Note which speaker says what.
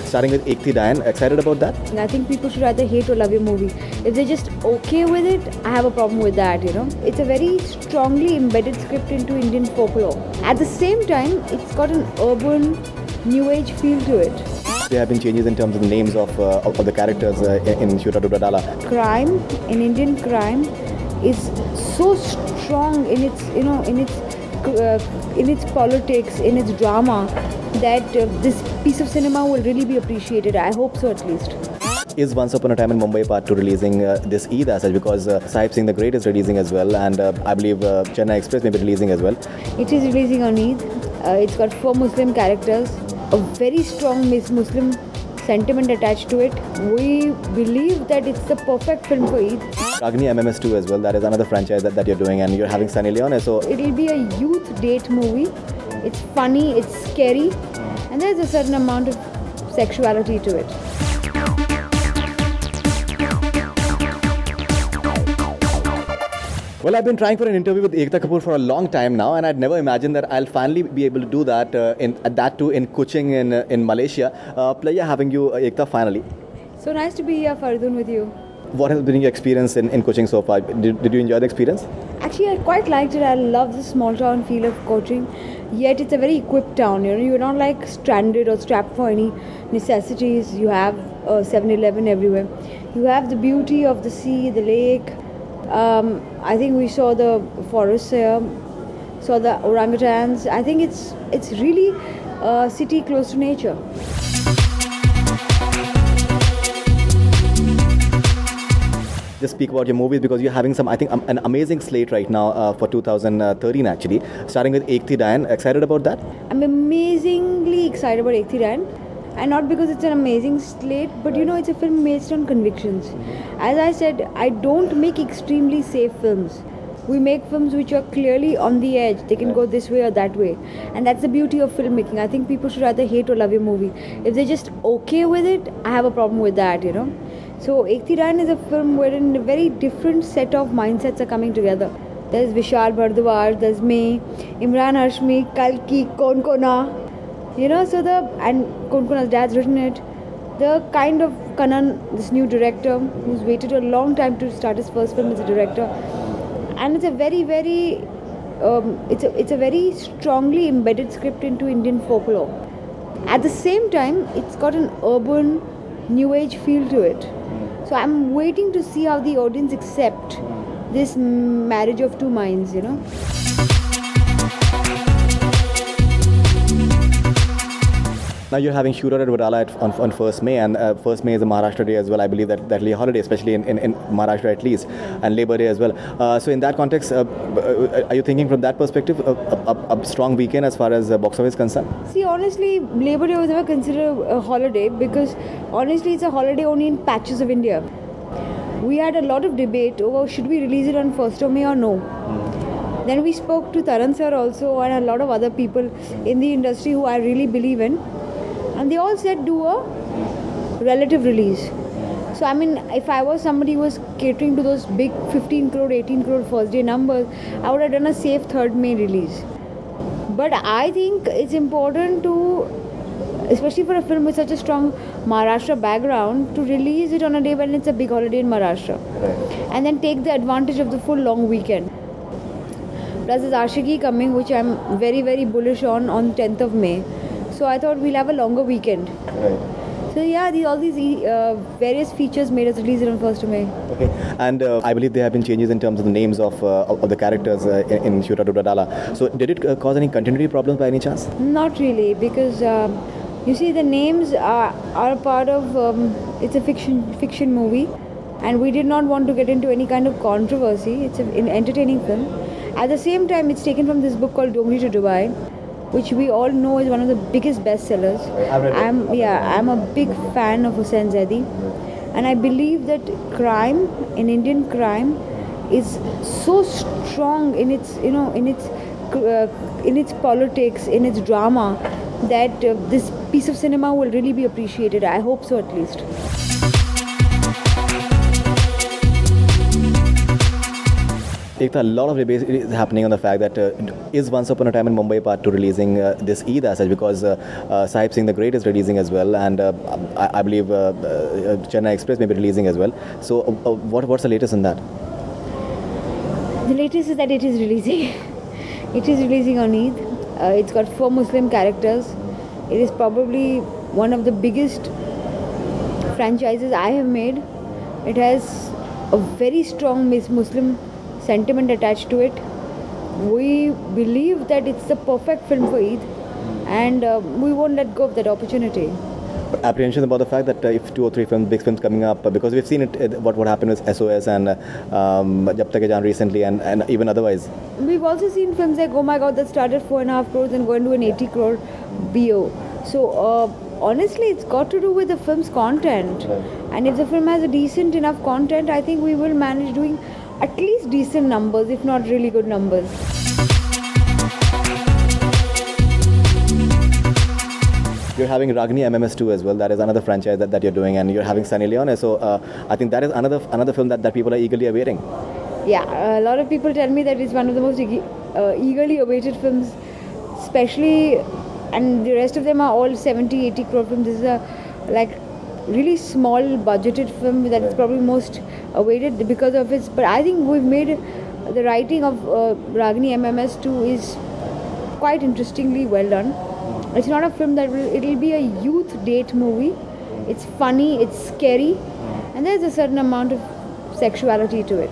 Speaker 1: starting with Thi Daayan. Excited about that?
Speaker 2: And I think people should either hate or love your movie. If they're just okay with it, I have a problem with that, you know. It's a very strongly embedded script into Indian folklore. At the same time, it's got an urban, new age feel to it.
Speaker 1: There have been changes in terms of the names of the characters in Shootout At Wadala.
Speaker 2: Crime, in Indian crime, is so strong in its, you know, in its politics, in its drama, that this piece of cinema will really be appreciated. I hope so, at least.
Speaker 1: Is Once Upon a Time in Mumbai Part 2 releasing this Eid as such, because Sahib Singh the Great is releasing as well, and I believe Chennai Express may be releasing as well.
Speaker 2: It is releasing on Eid. It's got 4 Muslim characters, a very strong Muslim sentiment attached to it. We believe that it's the perfect film for Eid.
Speaker 1: Ragini MMS 2 as well, that is another franchise that you're doing, and you're having Sunny Leone, so...
Speaker 2: It'll be a youth date movie. It's funny, it's scary, and there's a certain amount of sexuality to it.
Speaker 1: Well, I've been trying for an interview with Ekta Kapoor for a long time now, and I'd never imagined that I'll finally be able to do that, that too in Kuching in Malaysia. Pleasure having you, Ekta, finally.
Speaker 2: So nice to be here, Faridoon, with you.
Speaker 1: What has been your experience in Kuching so far? Did you enjoy the experience?
Speaker 2: Actually, I quite liked it. I love the small town feel of Kuching. Yet it's a very equipped town. You know, you're not like stranded or strapped for any necessities. You have 7-Eleven everywhere. You have the beauty of the sea, the lake. I think we saw the forests here, saw the orangutans. I think it's really a city close to nature.
Speaker 1: Just speak about your movies, because you're having some, I think, an amazing slate right now for 2013 actually. Starting with Thi Daayan. Excited about that?
Speaker 2: I'm amazingly excited about Thi Daayan. And not because it's an amazing slate, but you know, it's a film based on convictions. As I said, I don't make extremely safe films. We make films which are clearly on the edge. They can go this way or that way. And that's the beauty of filmmaking. I think people should either hate or love your movie. If they're just okay with it, I have a problem with that, you know. So Thi Daayan is a film wherein a very different set of mindsets are coming together. There's Vishal Bhardwaj, there's me, Imran Hashmi, Kalki, Konkona. You know, so and Konkona's dad's written it. The kind of Kanan, this new director, who's waited a long time to start his first film as a director. And it's a very, very, it's a very strongly embedded script into Indian folklore. At the same time, it's got an urban, new age feel to it. So I'm waiting to see how the audience accept this marriage of two minds, you know.
Speaker 1: Now you're having Shootout At Wadala on 1st May, and 1st May is a Maharashtra Day as well. I believe that'll be a holiday, especially in Maharashtra at least, and Labour Day as well. So in that context, are you thinking from that perspective, a strong weekend as far as box office is concerned?
Speaker 2: See, honestly, Labour Day was never considered a holiday, because honestly it's a holiday only in patches of India. We had a lot of debate over should we release it on 1st of May or no. Then we spoke to Taran sir also, and a lot of other people in the industry who I really believe in. And they all said do a relative release. So I mean, if I was somebody who was catering to those big 15 crore, 18 crore first day numbers, I would have done a safe 3rd May release. But I think it's important to, especially for a film with such a strong Maharashtra background, to release it on a day when it's a big holiday in Maharashtra. Right. And then take the advantage of the full long weekend. Plus there's Ashiki coming, which I'm very, very bullish on 10th of May. So I thought we'll have a longer weekend. Right. So yeah, all these various features made us release it on 1st of May. Okay.
Speaker 1: And I believe there have been changes in terms of the names of the characters in Shootout At Wadala. So did it cause any continuity problems by any chance?
Speaker 2: Not really, because you see, the names are part of, it's a fiction movie, and we did not want to get into any kind of controversy. It's an entertaining film. At the same time, it's taken from this book called Dongri to Dubai, which we all know is one of the biggest bestsellers. I'm a big fan of Hussain Zaidi, and I believe that crime, in Indian crime, is so strong in its, you know, in its politics, in its drama, that this piece of cinema will really be appreciated. I hope so, at least.
Speaker 1: Ekta, a lot of debate is happening on the fact that is Once Upon a Time in Mumbai Part 2 releasing this Eid as such, because Sahib Singh the Great is releasing as well, and I believe Chennai Express may be releasing as well. So what's the latest on that?
Speaker 2: The latest is that it is releasing. It is releasing on Eid. It's got 4 Muslim characters. It is probably one of the biggest franchises I have made. It has a very strong Muslim sentiment attached to it. We believe that it's the perfect film for Eid, and we won't let go of that opportunity.
Speaker 1: Apprehensions about the fact that if 2 or 3 big films coming up, because we've seen what happened with SOS and Jab Tak Hai Jaan recently, and even otherwise.
Speaker 2: We've also seen films like, oh my god, that started 4.5 crores and going to an 80 crore BO. So honestly, it's got to do with the film's content. Right. And if the film has a decent enough content, I think we will manage doing at least decent numbers, if not really good numbers.
Speaker 1: You're having Ragini MMS 2 as well. That is another franchise that you're doing, and you're having Sunny Leone. So I think that is another film that people are eagerly awaiting.
Speaker 2: Yeah, a lot of people tell me that it's one of the most eagerly awaited films, especially, and the rest of them are all 70-80 crore films. This is a really small budgeted film that is probably most awaited because of its. But I think we've made the writing of Ragini MMS 2 is quite interestingly well done. It's not a film that it'll be a youth date movie. It's funny, it's scary, and there's a certain amount of sexuality to it.